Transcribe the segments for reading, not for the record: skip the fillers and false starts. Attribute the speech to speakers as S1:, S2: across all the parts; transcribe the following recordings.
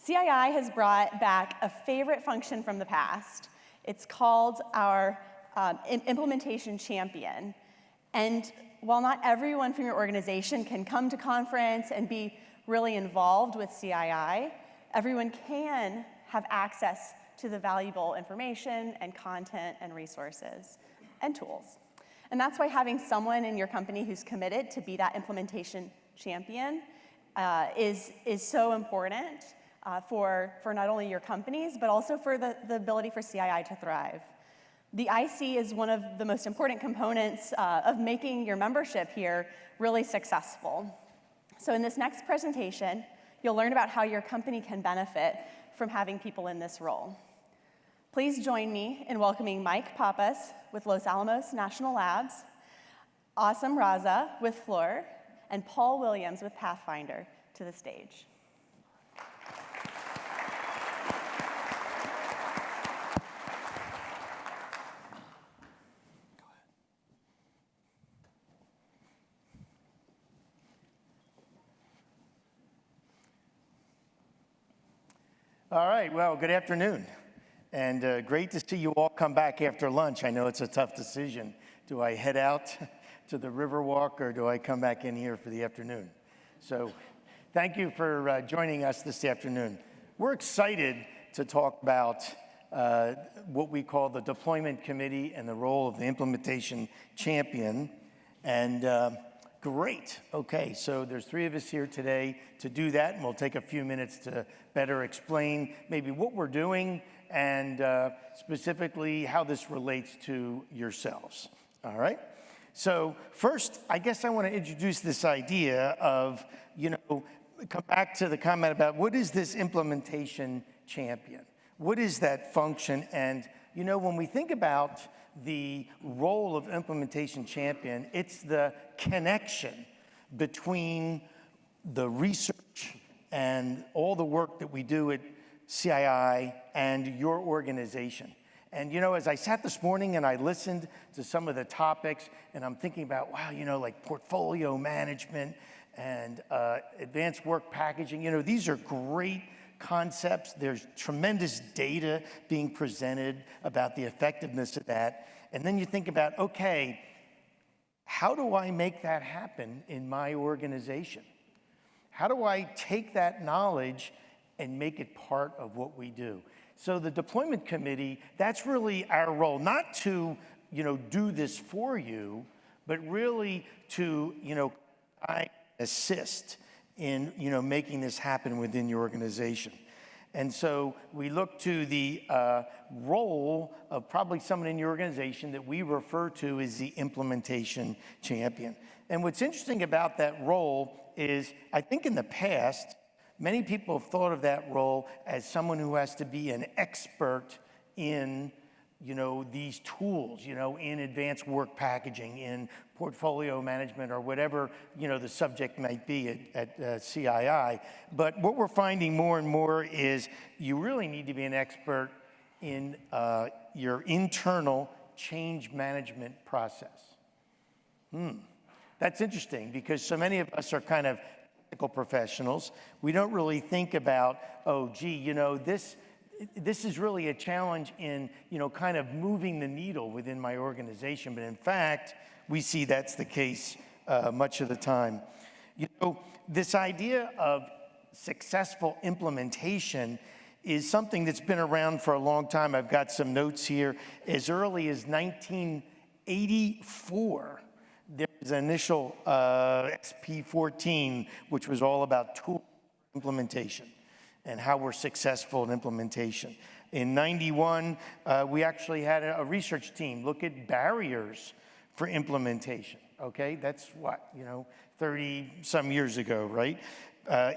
S1: CII has brought back a favorite function from the past. It's called our Implementation Champion. And while not everyone from your organization can come to conference and be really involved with CII, everyone can have access to the valuable information and content and resources and tools. And that's why having someone in your company who's committed to be that implementation champion is so important for not only your companies, but also for the ability for CII to thrive. The IC is one of the most important components of making your membership here really successful. So in this next presentation, you'll learn about how your company can benefit from having people in this role. Please join me in welcoming Mike Pappas with Los Alamos National Labs, Aasim Raza with Fluor, and Paul Williams with Pathfinder to the stage.
S2: All right, well, good afternoon. And great to see you all come back after lunch. I know it's a tough decision. Do I head out to the Riverwalk or do I come back in here for the afternoon? So thank you for joining us this afternoon. We're excited to talk about what we call the Deployment Committee and the role of the Implementation Champion. And great. Okay, so there's 3 of us here today to do that, and we'll take a few minutes to better explain maybe what we're doing and specifically how this relates to yourselves. All right? So first, I guess I want to introduce this idea of, come back to the comment about what is this implementation champion? What is that function? And, when we think about the role of implementation champion, it's the connection between the research and all the work that we do at CII and your organization. And as I sat this morning and I listened to some of the topics, and I'm thinking about, wow, like portfolio management and advanced work packaging, these are great concepts. There's tremendous data being presented about the effectiveness of that. And then you think about, okay, how do I make that happen in my organization? How do I take that knowledge and make it part of what we do? So the deployment committee, that's really our role, not to, do this for you, but really to, assist in, making this happen within your organization. And so we look to the role of probably someone in your organization that we refer to as the implementation champion. And what's interesting about that role is, I think in the past, many people have thought of that role as someone who has to be an expert in, these tools, in advanced work packaging, in portfolio management, or whatever, the subject might be at CII. But what we're finding more and more is you really need to be an expert in your internal change management process. That's interesting, because so many of us are kind of technical professionals. We don't really think about, oh, gee, this is really a challenge in, kind of moving the needle within my organization. But in fact, we see that's the case much of the time. This idea of successful implementation is something that's been around for a long time. I've got some notes here. As early as 1984, there was an initial SP14, which was all about tool implementation and how we're successful in implementation. In 91, we actually had a research team look at barriers for implementation, okay? That's what, 30 some years ago, right?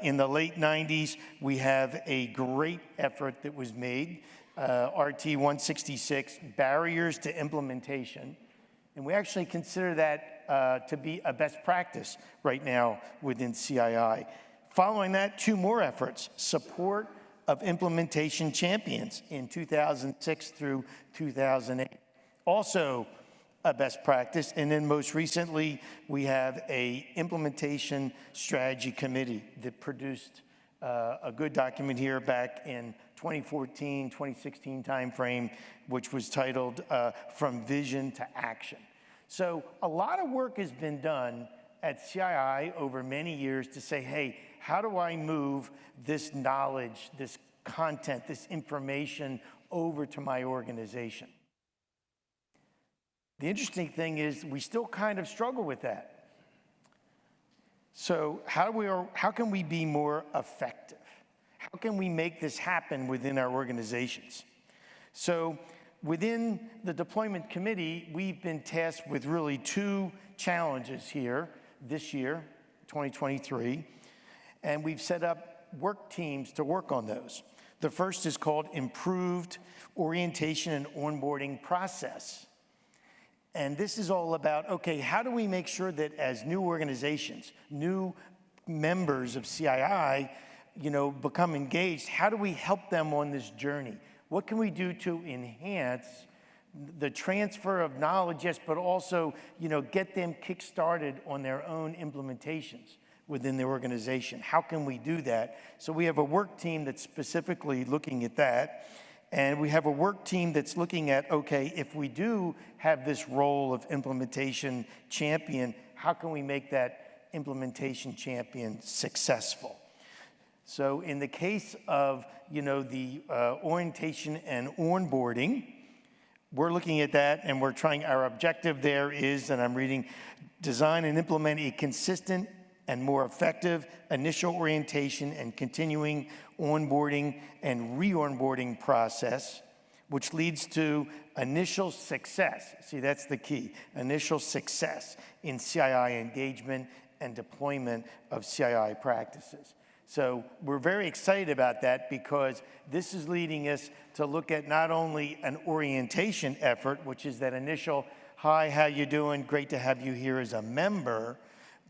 S2: In the late 90s, we have a great effort that was made, RT 166, Barriers to Implementation. And we actually consider that to be a best practice right now within CII. Following that, 2 more efforts, Support of Implementation Champions in 2006 through 2008. Also a best practice. And then most recently, we have a implementation strategy committee that produced a good document here back in 2014, 2016 timeframe, which was titled From Vision to Action. So a lot of work has been done at CII over many years to say, hey, how do I move this knowledge, this content, this information over to my organization? The interesting thing is we still kind of struggle with that. So how can we be more effective? How can we make this happen within our organizations? So within the deployment committee, we've been tasked with really two challenges here this year, 2023, and we've set up work teams to work on those. The first is called Improved Orientation and Onboarding Process. And this is all about, okay, how do we make sure that as new organizations, new members of CII, become engaged, how do we help them on this journey? What can we do to enhance the transfer of knowledge, yes, but also, get them kick-started on their own implementations within the organization? How can we do that? So we have a work team that's specifically looking at that. And we have a work team that's looking at, okay, if we do have this role of implementation champion, how can we make that implementation champion successful? So in the case of, the orientation and onboarding, we're looking at that and we're trying, our objective there is, and I'm reading, design and implement a consistent and more effective initial orientation and continuing onboarding and re-onboarding process, which leads to initial success. See, that's the key, initial success in CII engagement and deployment of CII practices. So we're very excited about that because this is leading us to look at not only an orientation effort, which is that initial, hi, how you doing? Great to have you here as a member,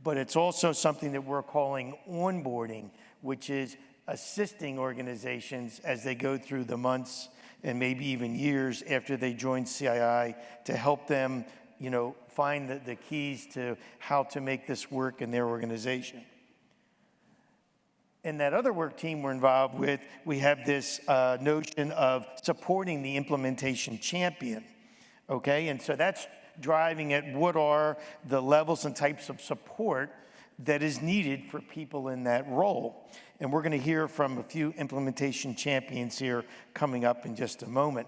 S2: but it's also something that we're calling onboarding, which is assisting organizations as they go through the months and maybe even years after they join CII to help them, find the keys to how to make this work in their organization. In that other work team we're involved with, we have this notion of supporting the implementation champion, okay? And so that's driving at what are the levels and types of support that is needed for people in that role. And we're going to hear from a few implementation champions here coming up in just a moment.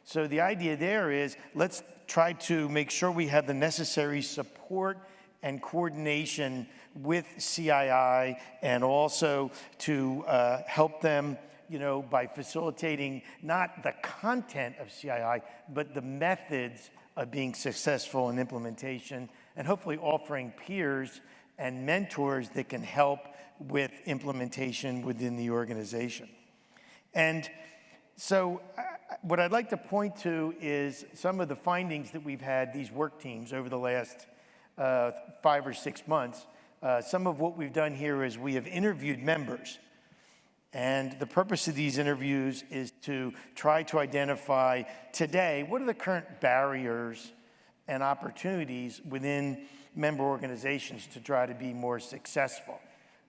S2: So the idea there is let's try to make sure we have the necessary support and coordination with CII and also to help them, by facilitating not the content of CII, but the methods of being successful in implementation, and hopefully offering peers and mentors that can help with implementation within the organization. And so what I'd like to point to is some of the findings that we've had, these work teams, over the last 5 or 6 months. Some of what we've done here is we have interviewed members. And the purpose of these interviews is to try to identify today, what are the current barriers and opportunities within member organizations to try to be more successful,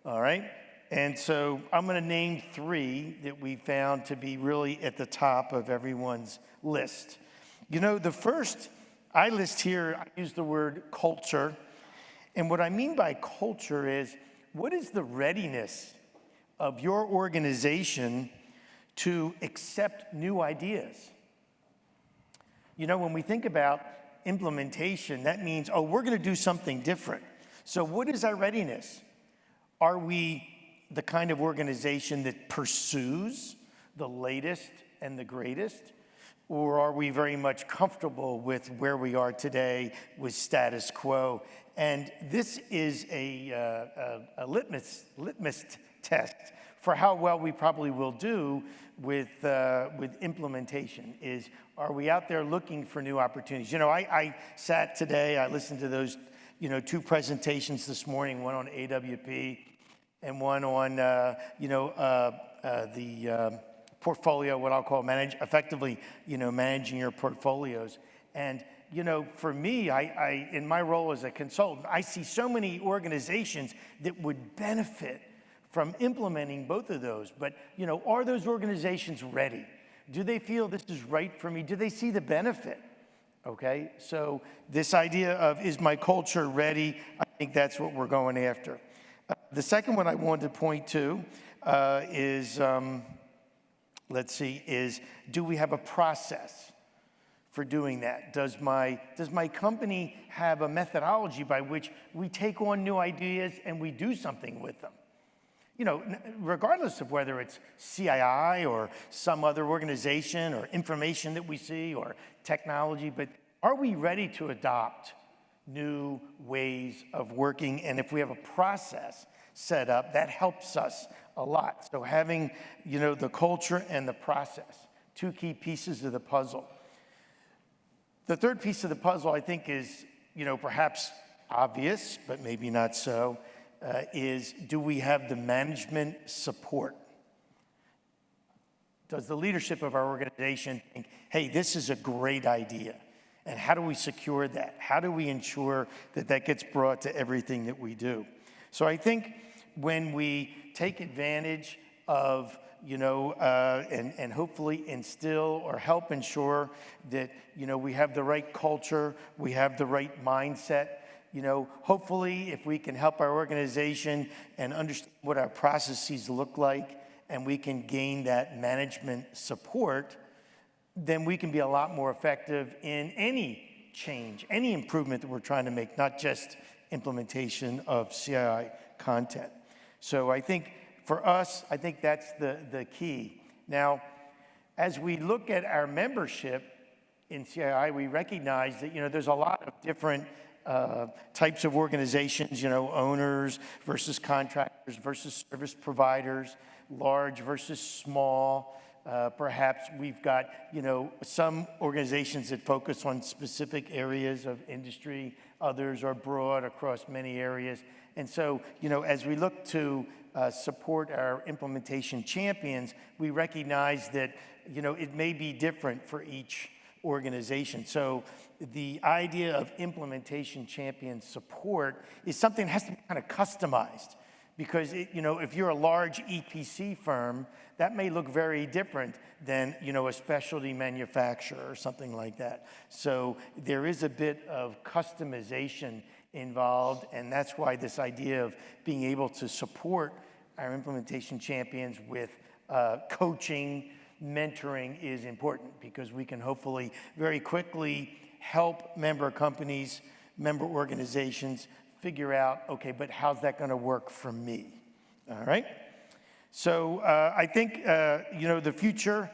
S2: all right? And so I'm gonna name 3 that we found to be really at the top of everyone's list. The first I list here, I use the word culture. And what I mean by culture is, what is the readiness of your organization to accept new ideas? When we think about implementation, that means, we're going to do something different. So what is our readiness? Are we the kind of organization that pursues the latest and the greatest? Or are we very much comfortable with where we are today with status quo? And this is a litmus test for how well we probably will do with implementation is, are we out there looking for new opportunities? I sat today, I listened to those, 2 presentations this morning, one on AWP and one on, the portfolio, what I'll call effectively, managing your portfolios. And, for me, in my role as a consultant, I see so many organizations that would benefit from implementing both of those. But, are those organizations ready? Do they feel this is right for me? Do they see the benefit? Okay, so this idea of, is my culture ready? I think that's what we're going after. The second one I wanted to point to is, do we have a process for doing that? Does my company have a methodology by which we take on new ideas and we do something with them? Regardless of whether it's CII or some other organization or information that we see or technology, but are we ready to adopt new ways of working? And if we have a process set up, that helps us a lot. So having, the culture and the process, two key pieces of the puzzle. The third piece of the puzzle, I think, is, perhaps obvious, but maybe not so, is, do we have the management support? Does the leadership of our organization think, hey, this is a great idea? And how do we secure that? How do we ensure that that gets brought to everything that we do? So I think when we take advantage of, and hopefully instill or help ensure that, we have the right culture, we have the right mindset, hopefully if we can help our organization and understand what our processes look like and we can gain that management support, then we can be a lot more effective in any change, any improvement that we're trying to make, not just implementation of CII content. So I think for us, I think that's the key. Now, as we look at our membership in CII, we recognize that, there's a lot of different types of organizations, owners versus contractors versus service providers, large versus small. Perhaps we've got, some organizations that focus on specific areas of industry, others are broad across many areas. And so, as we look to support our implementation champions, we recognize that, it may be different for each organization. So the idea of implementation champion support is something that has to be kind of customized. Because, if you're a large EPC firm, that may look very different than, a specialty manufacturer or something like that. So there is a bit of customization involved, and that's why this idea of being able to support our implementation champions with coaching, mentoring is important, because we can hopefully very quickly help member companies, member organizations figure out, okay, but how's that going to work for me? All right? So I think, the future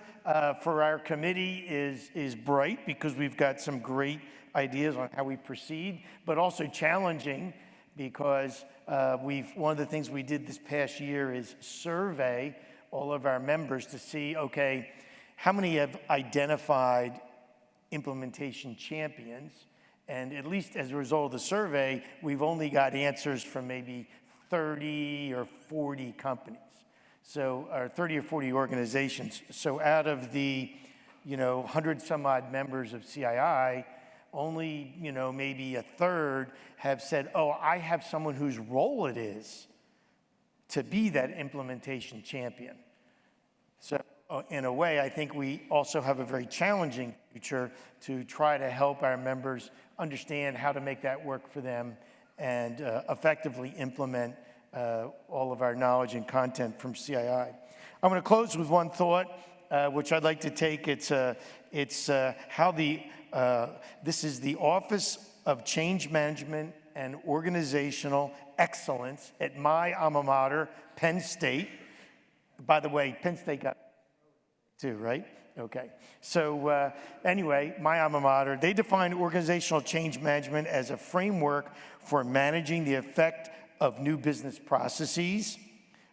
S2: for our committee is bright, because we've got some great ideas on how we proceed, but also challenging, because one of the things we did this past year is survey all of our members to see, okay, how many have identified implementation champions? And at least as a result of the survey, we've only got answers from maybe 30 or 40 companies. So, or 30 or 40 organizations. So out of the, 100 some odd members of CII, only, maybe a third have said, oh, I have someone whose role it is to be that implementation champion. So in a way, I think we also have a very challenging future to try to help our members understand how to make that work for them and effectively implement all of our knowledge and content from CII. I'm going to close with one thought, which I'd like to take. It's how this is the Office of Change Management and Organizational Excellence at my alma mater, Penn State. By the way, Penn State got too, right? Okay. So anyway, my alma mater, they define organizational change management as a framework for managing the effect of new business processes,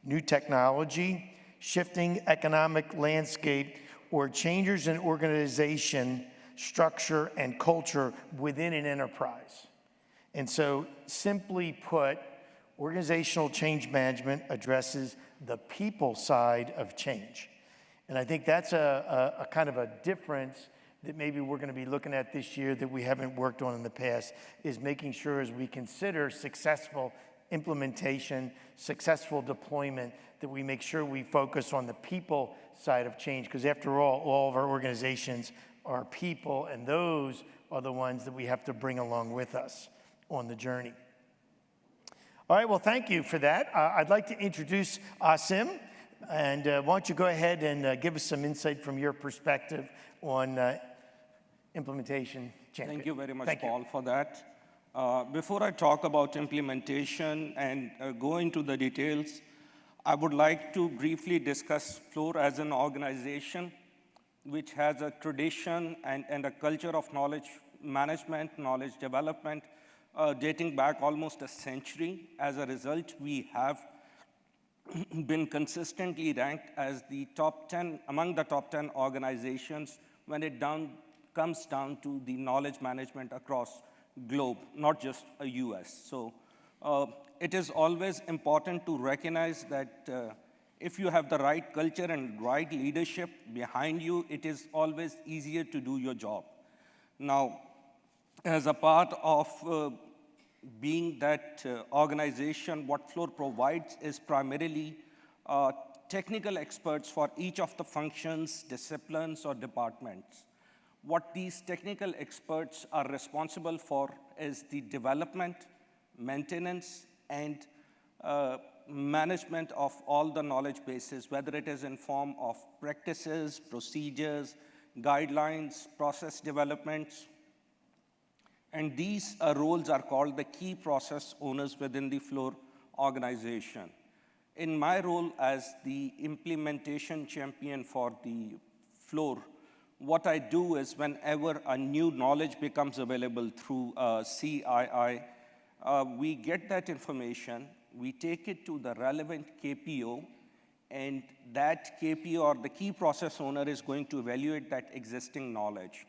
S2: new technology, shifting economic landscape, or changes in organization structure and culture within an enterprise. And so simply put, organizational change management addresses the people side of change. And I think that's a kind of a difference that maybe we're going to be looking at this year that we haven't worked on in the past, is making sure as we consider successful implementation, successful deployment, that we make sure we focus on the people side of change, because after all of our organizations are people, and those are the ones that we have to bring along with us on the journey. All right, well, thank you for that. I'd like to introduce Aasim, and why don't you go ahead and give us some insight from your perspective on Implementation Champion.
S3: Thank you very much, Paul, for that. Before I talk about implementation and go into the details, I would like to briefly discuss Fluor as an organization which has a tradition and a culture of knowledge management, knowledge development, dating back almost a century. As a result, we have been consistently ranked as the top 10, among the top 10 organizations when it comes down to the knowledge management across globe, not just a US. So it is always important to recognize that if you have the right culture and right leadership behind you, it is always easier to do your job. Now, as a part of being that organization, what Fluor provides is primarily technical experts for each of the functions, disciplines, or departments. What these technical experts are responsible for is the development, maintenance, and management of all the knowledge bases, whether it is in form of practices, procedures, guidelines, process developments. And these roles are called the key process owners within the Fluor organization. In my role as the implementation champion for the Fluor, what I do is whenever a new knowledge becomes available through CII, we get that information, we take it to the relevant KPO, and that KPO or the key process owner is going to evaluate that existing knowledge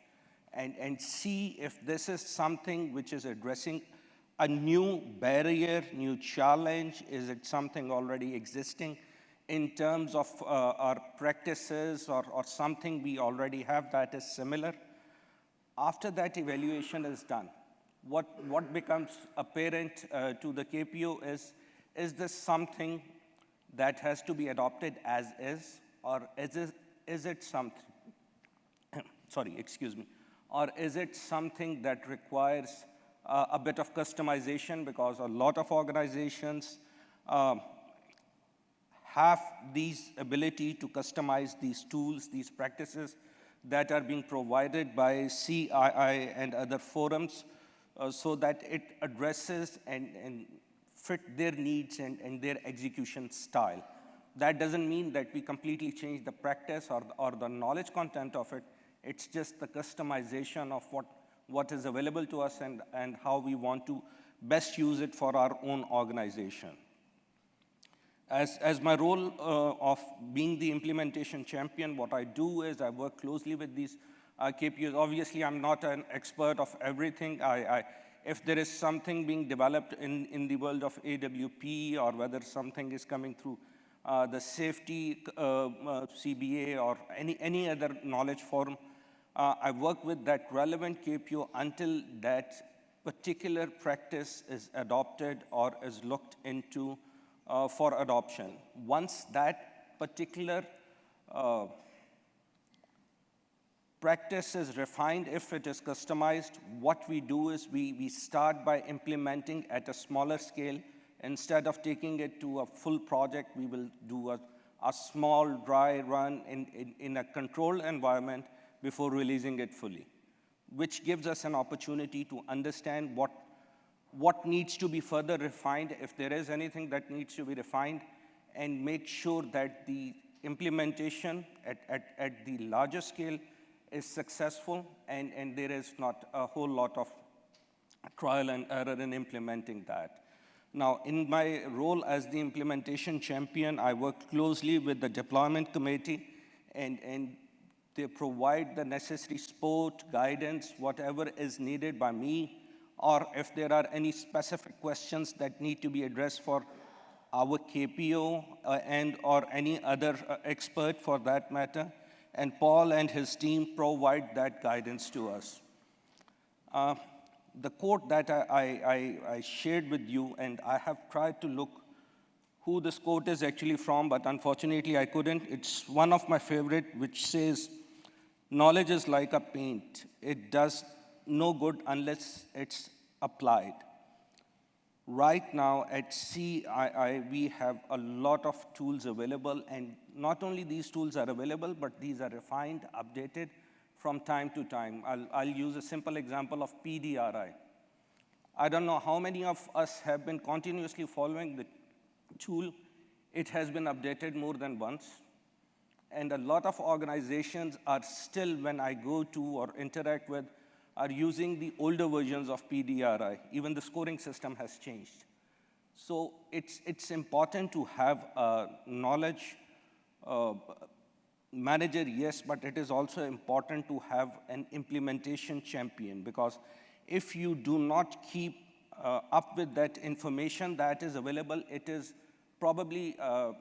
S3: and see if this is something which is addressing a new barrier, new challenge. Is it something already existing in terms of our practices or something we already have that is similar? After that evaluation is done, what becomes apparent to the KPO is this something that has to be adopted as is, or is it something, sorry, excuse me, or is it something that requires a bit of customization, because a lot of organizations have these ability to customize these tools, these practices that are being provided by CII and other forums so that it addresses and fit their needs and their execution style. That doesn't mean that we completely change the practice or the knowledge content of it. It's just the customization of what is available to us and how we want to best use it for our own organization. As my role of being the implementation champion, what I do is I work closely with these KPOs. Obviously, I'm not an expert of everything. If there is something being developed in the world of AWP, or whether something is coming through the safety CBA or any other knowledge forum, I work with that relevant KPO until that particular practice is adopted or is looked into for adoption. Once that particular practice is refined, if it is customized, what we do is we start by implementing at a smaller scale. Instead of taking it to a full project, we will do a small dry run in a controlled environment before releasing it fully, which gives us an opportunity to understand what needs to be further refined, if there is anything that needs to be refined, and make sure that the implementation at the larger scale is successful and there is not a whole lot of trial and error in implementing that. Now, in my role as the implementation champion, I work closely with the deployment committee, and they provide the necessary support, guidance, whatever is needed by me, or if there are any specific questions that need to be addressed for our KPO and or any other expert for that matter. And Paul and his team provide that guidance to us. The quote that I shared with you, and I have tried to look who this quote is actually from, but unfortunately I couldn't. It's one of my favorite, which says, "Knowledge is like a paint. It does no good unless it's applied." Right now at CII, we have a lot of tools available, and not only these tools are available, but these are refined, updated from time to time. I'll use a simple example of PDRI. I don't know how many of us have been continuously following the tool. It has been updated more than once. And a lot of organizations are still, when I go to or interact with, are using the older versions of PDRI. Even the scoring system has changed. So it's important to have a knowledge manager, yes, but it is also important to have an implementation champion, because if you do not keep up with that information that is available, it is probably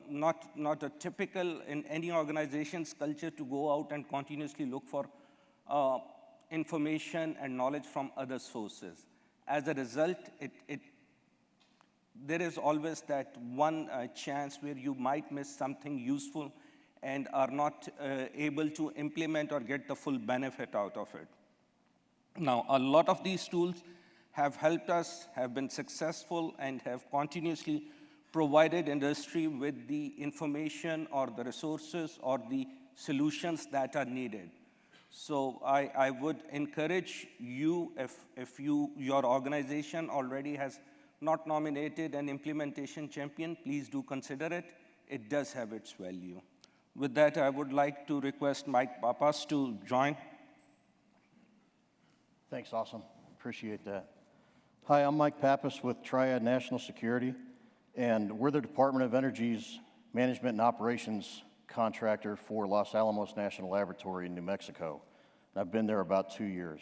S3: not a typical in any organization's culture to go out and continuously look for information and knowledge from other sources. As a result, there is always that one chance where you might miss something useful and are not able to implement or get the full benefit out of it. Now, a lot of these tools have helped us, have been successful, and have continuously provided industry with the information or the resources or the solutions that are needed. So I would encourage you, if your organization already has not nominated an implementation champion, please do consider it. It does have its value. With that, I would like to request Mike Pappas to join.
S4: Thanks, Aasim. Appreciate that. Hi, I'm Mike Pappas with Triad National Security, and we're the Department of Energy's management and operations contractor for Los Alamos National Laboratory in New Mexico. And I've been there about 2 years.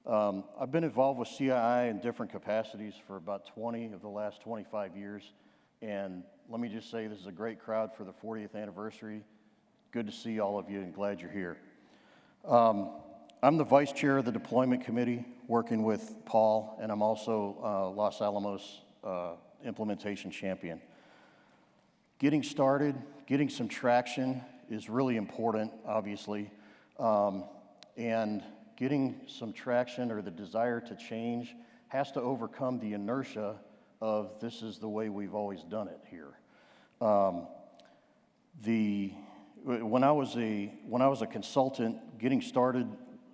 S4: I've been involved with CII in different capacities for about 20 of the last 25 years. And let me just say, this is a great crowd for the 40th anniversary. Good to see all of you and glad you're here. I'm the vice chair of the deployment committee working with Paul, and I'm also Los Alamos Implementation Champion. Getting started, getting some traction is really important, obviously. And getting some traction or the desire to change has to overcome the inertia of this is the way we've always done it here. When I was a consultant, getting started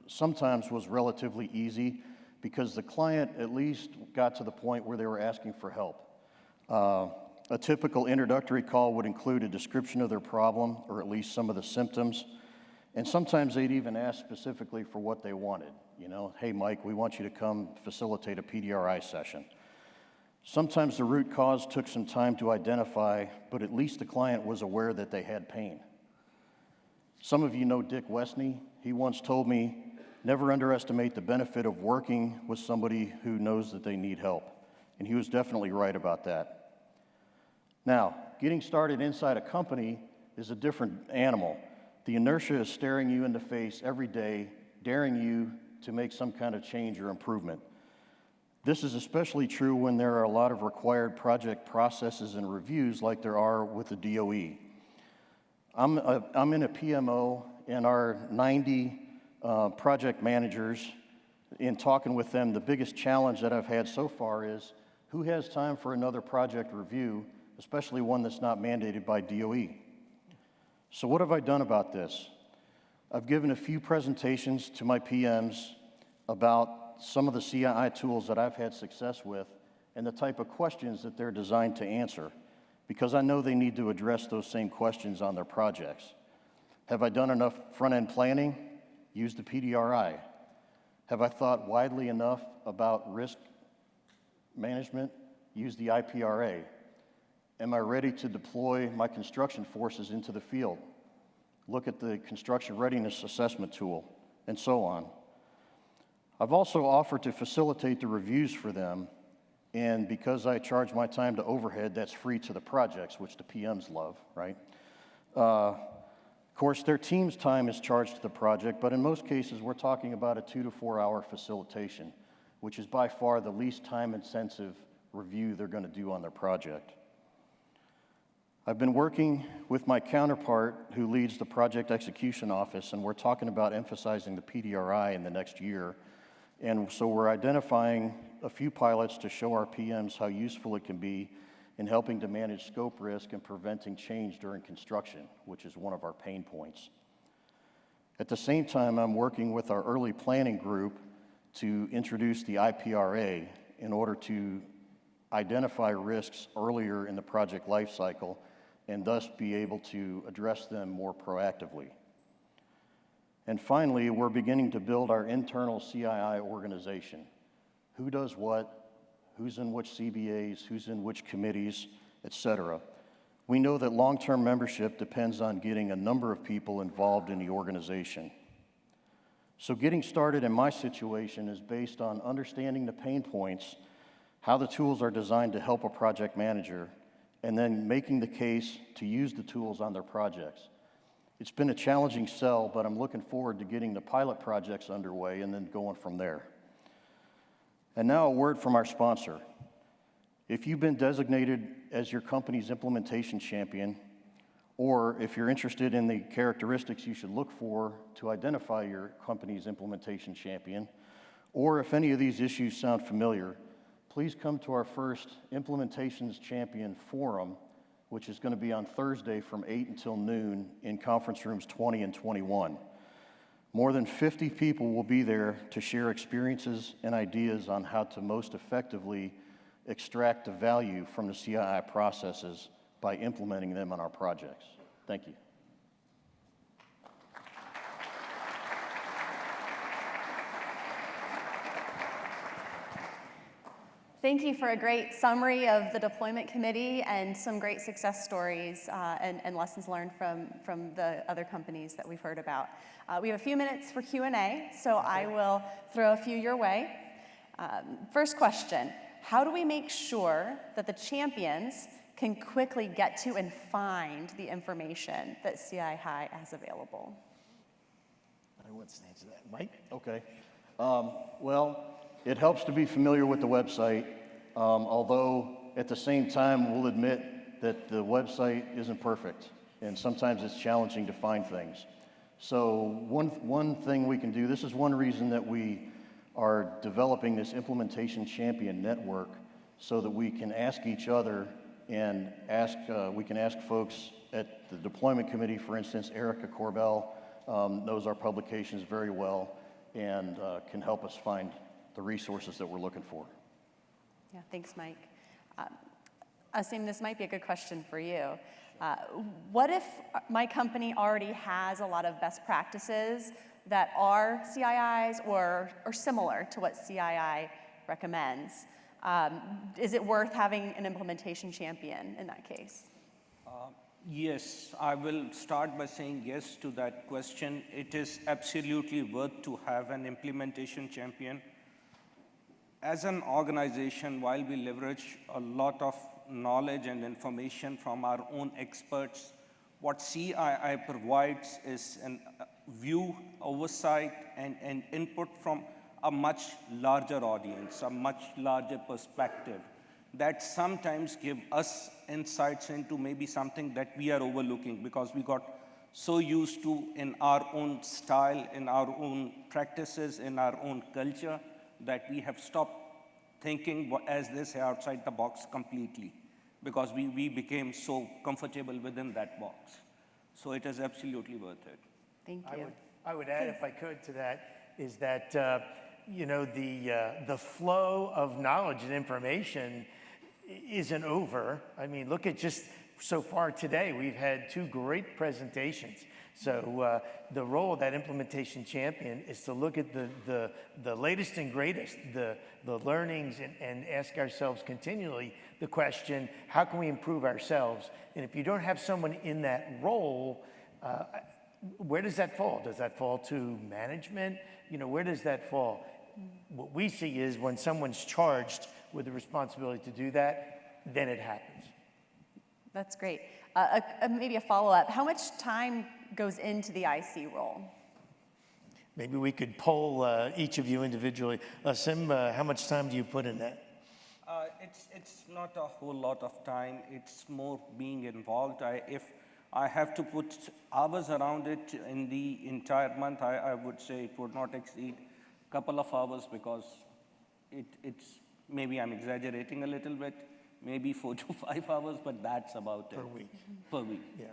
S4: sometimes was relatively easy because the client at least got to the point where they were asking for help. A typical introductory call would include a description of their problem, or at least some of the symptoms. And sometimes they'd even ask specifically for what they wanted. You know, hey, Mike, we want you to come facilitate a PDRI session. Sometimes the root cause took some time to identify, but at least the client was aware that they had pain. Some of you know Dick Westney. He once told me, never underestimate the benefit of working with somebody who knows that they need help. And he was definitely right about that. Now, getting started inside a company is a different animal. The inertia is staring you in the face every day, daring you to make some kind of change or improvement. This is especially true when there are a lot of required project processes and reviews like there are with the DOE. I'm in a PMO, and our 90 project managers, in talking with them, the biggest challenge that I've had so far is who has time for another project review, especially one that's not mandated by DOE. So what have I done about this? I've given a few presentations to my PMs about some of the CII tools that I've had success with and the type of questions that they're designed to answer, because I know they need to address those same questions on their projects. Have I done enough front-end planning? Use the PDRI. Have I thought widely enough about risk management? Use the IPRA. Am I ready to deploy my construction forces into the field? Look at the construction readiness assessment tool, and so on. I've also offered to facilitate the reviews for them, and because I charge my time to overhead, that's free to the projects, which the PMs love, right? Of course, their team's time is charged to the project, but in most cases, we're talking about a 2 to 4 hour facilitation, which is by far the least time-intensive review they're going to do on their project. I've been working with my counterpart who leads the project execution office, and we're talking about emphasizing the PDRI in the next year. And so we're identifying a few pilots to show our PMs how useful it can be in helping to manage scope risk and preventing change during construction, which is one of our pain points. At the same time, I'm working with our early planning group to introduce the IPRA in order to identify risks earlier in the project lifecycle and thus be able to address them more proactively. And finally, we're beginning to build our internal CII organization. Who does what, who's in which CBAs, who's in which committees, et cetera. We know that long-term membership depends on getting a number of people involved in the organization. So getting started in my situation is based on understanding the pain points, how the tools are designed to help a project manager, and then making the case to use the tools on their projects. It's been a challenging sell, but I'm looking forward to getting the pilot projects underway and then going from there. And now a word from our sponsor. If you've been designated as your company's implementation champion, or if you're interested in the characteristics you should look for to identify your company's implementation champion, or if any of these issues sound familiar, please come to our first Implementations Champion Forum, which is going to be on Thursday from 8 until noon in conference rooms 20 and 21. More than 50 people will be there to share experiences and ideas on how to most effectively extract the value from the CII processes by implementing them on our projects. Thank you.
S1: Thank you for a great summary of the deployment committee and some great success stories and lessons learned from the other companies that we've heard about. We have a few minutes for Q&A, so I will throw a few your way. First question, how do we make sure that the champions can quickly get to and find the information that CII has available?
S2: I want to answer that. Mike?
S4: Okay. Well, it helps to be familiar with the website, although at the same time, we'll admit that the website isn't perfect, and sometimes it's challenging to find things. So one thing we can do, this is one reason that we are developing this Implementation Champion network so that we can ask each other and we can ask folks at the deployment committee, for instance, Erica Corbell knows our publications very well and can help us find the resources that we're looking for.
S1: Yeah, thanks, Mike. Aasim, this might be a good question for you. What if my company already has a lot of best practices that are CIIs or similar to what CII recommends? Is it worth having an implementation champion in that case?
S3: Yes, I will start by saying yes to that question. It is absolutely worth to have an implementation champion. As an organization, while we leverage a lot of knowledge and information from our own experts, what CII provides is a view, oversight, and input from a much larger audience, a much larger perspective that sometimes give us insights into maybe something that we are overlooking because we got so used to in our own style, in our own practices, in our own culture, that we have stopped thinking, as they say, outside the box completely, because we became so comfortable within that box. So it is absolutely worth it.
S1: Thank you.
S2: I would add, if I could, to that, is that the flow of knowledge and information isn't over. I mean, look at just so far today, we've had two great presentations. So the role of that implementation champion is to look at the latest and greatest, the learnings, and ask ourselves continually the question, how can we improve ourselves? And if you don't have someone in that role, where does that fall? Does that fall to management? Where does that fall? What we see is when someone's charged with the responsibility to do that, then it happens.
S1: That's great. Maybe a follow-up. How much time goes into the IC role?
S2: Maybe we could poll each of you individually. Aasim, how much time do you put in that?
S3: It's not a whole lot of time. It's more being involved. If I have to put hours around it in the entire month, I would say it would not exceed a couple of hours because it's maybe I'm exaggerating a little bit, maybe 4 to 5 hours, but that's about it.
S2: Per week.
S3: Per week.
S2: Yeah,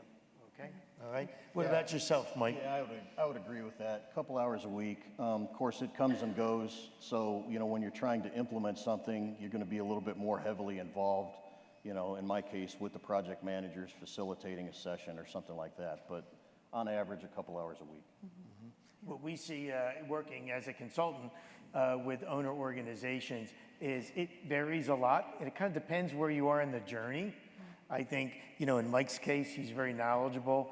S2: okay, all right. What about yourself, Mike?
S4: Yeah, I would agree with that. A couple hours a week. Of course, it comes and goes. So, when you're trying to implement something, you're going to be a little bit more heavily involved, in my case, with the project managers facilitating a session or something like that. But on average, a couple hours a week.
S2: What we see working as a consultant with owner organizations is it varies a lot, and it kind of depends where you are in the journey. I think, in Mike's case, he's very knowledgeable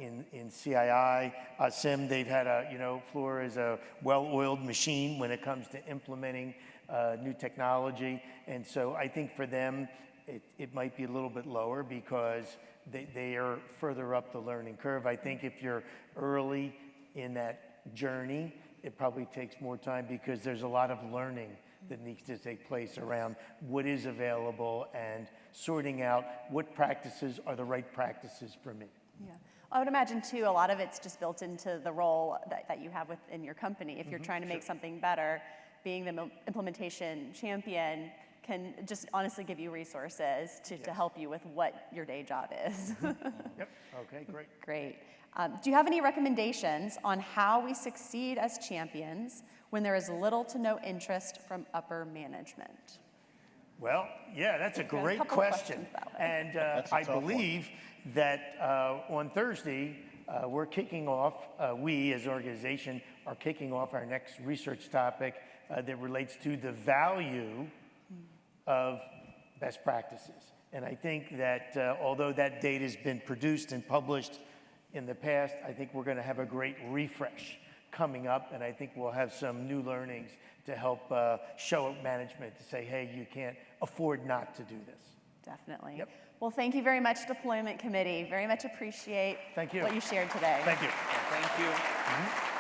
S2: in CII. Aasim, they've had Fluor is a well-oiled machine when it comes to implementing new technology. And so I think for them, it might be a little bit lower because they are further up the learning curve. I think if you're early in that journey, it probably takes more time because there's a lot of learning that needs to take place around what is available and sorting out what practices are the right practices for me.
S1: Yeah. I would imagine too, a lot of it's just built into the role that you have within your company. If you're trying to make something better, being the implementation champion can just honestly give you resources to help you with what your day job is.
S2: Yep, okay, great.
S1: Great. Do you have any recommendations on how we succeed as champions when there is little to no interest from upper management?
S2: Well, yeah, that's a
S1: got a
S2: great
S1: couple
S2: question.
S1: questions that way.
S2: And
S4: That's a
S2: I
S4: tough one.
S2: believe that on Thursday, we're kicking off, we as an organization are kicking off our next research topic that relates to the value of best practices. And I think that although that data has been produced and published in the past, I think we're going to have a great refresh coming up, and I think we'll have some new learnings to help show management to say, hey, you can't afford not to do this.
S1: Definitely.
S2: Yep.
S1: Well, thank you very much, Deployment Committee. Very much appreciate
S2: Thank you.
S1: what you shared today.
S2: Thank you.
S3: Thank you.